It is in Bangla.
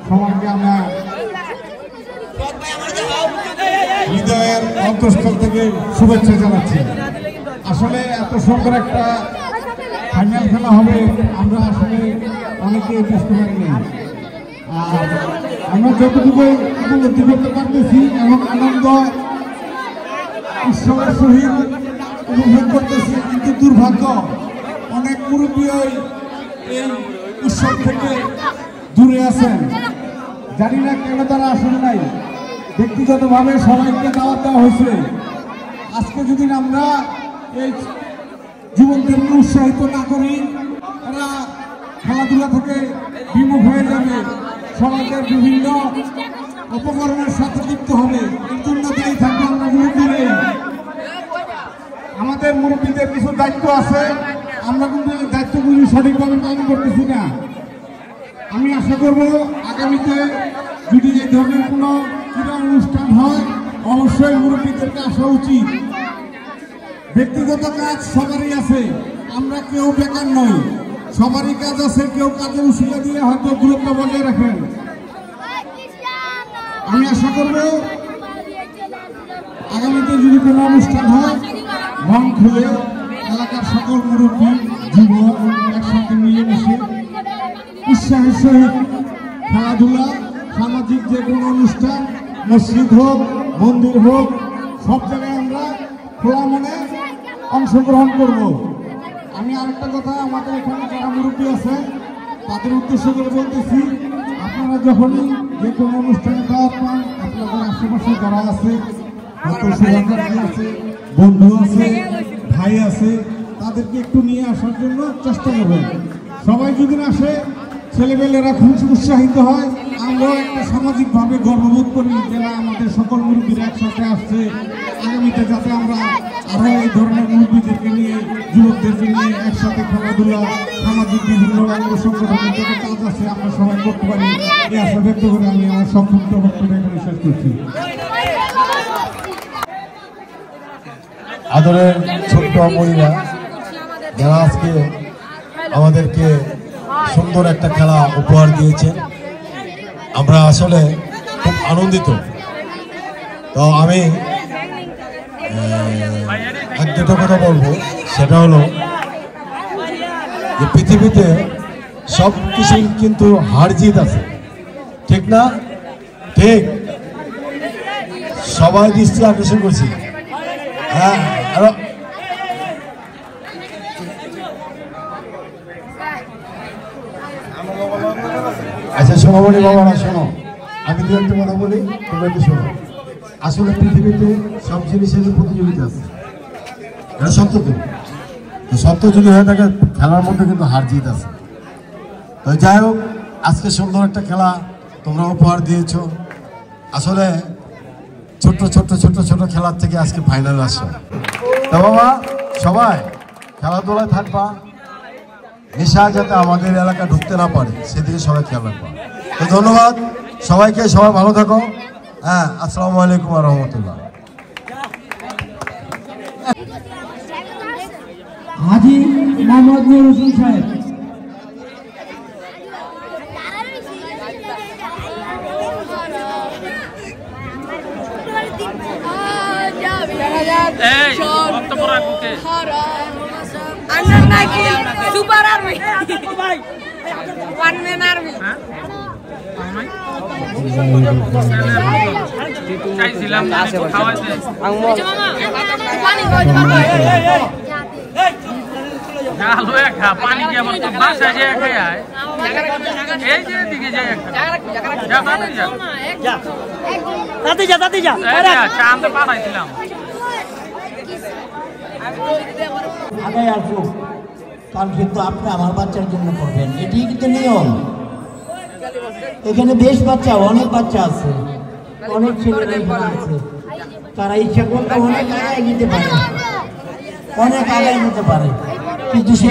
সবাইকে আমরা হৃদয়ের অন্তঃস্থল থেকে শুভেচ্ছা জানাচ্ছি। আসলে এত সুন্দর একটা ফাইনাল খেলা হবে আমরা আসলে অনেকে বুঝতে পারিনি। আর আমরা যতটুকু উপলব্ধি করতে পারতেছি এবং আনন্দ উৎসবের সহিত উপভোগ করতেছি, কিন্তু দুর্ভাগ্য অনেক মুরব্বী এই উৎসব থেকে দূরে আছেন। জানি না কেন তারা আসেন নাই। ব্যক্তিগতভাবে সবাইকে দাওয়াত দেওয়া হয়েছে। আজকে যদি আমরা এই যুবকদেরকে উৎসাহিত না করি, তারা খেলাধুলা থেকে বিমুখ হয়ে যাবে, সমাজের বিভিন্ন উপকরণের সাথে যুক্ত হবে, কিন্তু উন্নতিই থাকবে আমরা মুরব্বীরা। আমাদের মুরব্বীদের কিছু দায়িত্ব আছে, আমরা কিন্তু এই দায়িত্বগুলি সঠিকভাবে পালন করতেছি না। আমি আশা করব আগামীতে যদি এই ধরনের কোনো ক্রীড়া অনুষ্ঠান হয়, অবশ্যই মুরব্বীদেরকে আসা উচিত। ব্যক্তিগত কাজ সবারই আছে, আমরা কেউ বেকার নই, সবারই কাজ আছে। কেউ কাজের উশিলা দিয়ে হয়তো দূরত্ব বজায় রাখেন। আমি আশা করব আগামীতে যদি কোনো অনুষ্ঠান হয়, মন খুলে এলাকার সকল মুরব্বী যুবক একসাথে মিলেমিশে উৎসাহের সহিত খেলাধুলা, সামাজিক যে কোনো অনুষ্ঠান, মসজিদ হোক মন্দির হোক, সব জায়গায় আমরা খোলা মনে অংশগ্রহণ করব। আমি আরেকটা কথা আমাদের এখানে যারা মুরব্বী আছে তাদের উদ্দেশ্য করে বলতেছি, আপনারা যখনই যে কোনো অনুষ্ঠানে দাওয়াত পান, আপনাদের আশেপাশে যারা আছে, হয়তো শুভাকাঙ্ক্ষী আছে, বন্ধু আছে, ভাই আছে, তাদেরকে একটু নিয়ে আসার জন্য চেষ্টা করবেন। সবাই যদি আসে, ছেলেমেয়েরা খুব উৎসাহিত হয়, আমরাও একটা সামাজিকভাবে গর্ববোধ করি যে আমাদের সকল মুরব্বীরা একসাথে আসছে। আগামীতে যাতে আমরা আরো এই ধরনের মুরব্বীদেরকে নিয়ে, যুবকদেরকে নিয়ে একসাথে খেলাধুলা, সামাজিক বিভিন্ন অঙ্গ সংগঠনের যত কাজ আছে আমরা সবাই করতে পারি, এই আশা ব্যক্ত করে আমি আমার সংক্ষিপ্ত বক্তব্য এখানে শেষ করছি। আদরের ছোট্ট মহিলা যারা আজকে আমাদেরকে সুন্দর একটা খেলা উপহার দিয়েছেন, আমরা আসলে খুব আনন্দিত। তো আমি একটা কথা বলবো, সেটা হলো যে পৃথিবীতে সব কিছুই কিন্তু হার জিত আছে, ঠিক না? ঠিক, সবাই দৃষ্টি আকর্ষণ করছি। হ্যাঁ, আচ্ছা সভাপতি বাবারা শোনো, আমি দু একটা কথা বলি, তোমরা একটু শোনো। আসলে পৃথিবীতে সব জিনিসের প্রতিযোগিতা আছে, এটা সত্য। তো সত্য যদি হয়ে থাকে, খেলার মধ্যে কিন্তু হার জিত আছে। তো যাই হোক, আজকে সুন্দর একটা খেলা তোমরা উপহার দিয়েছো। আসলে ছোট্ট ছোট্ট ছোট্ট ছোট খেলার থেকে আজকে ফাইনাল আসছো। তো বাবা, সবাই খেলাধুলায় থাকবা, নেশা যাতে আমাদের এলাকা ঢুকতে না পারে সেদিকে সবাই খেয়াল রাখবা। তো ধন্যবাদ সবাইকে, সবাই ভালো থাকো। হ্যাঁ, আসসালামু আলাইকুম ওয়া রাহমাতুল্লাহ। হাজী মোহাম্মদ নূর হোসেন সাহেব। Super army, one man army. চাইছিলাম পানি দিয়ে বাসায় যে খায়, এই যে দিকে যাই চাঁদে পাঠাইছিলাম। আগে আসবো, কারণ কিন্তু আপনি আমার বাচ্চার জন্য করবেন, এটি কিন্তু নিয়ম। এখানে বেশ বাচ্চা, অনেক বাচ্চা আছে, অনেক ছেলেরা এখানে আছে, তারা ইচ্ছা করলে অনেক আগায় নিতে পারে, অনেক আগায় নিতে পারে, কিন্তু সে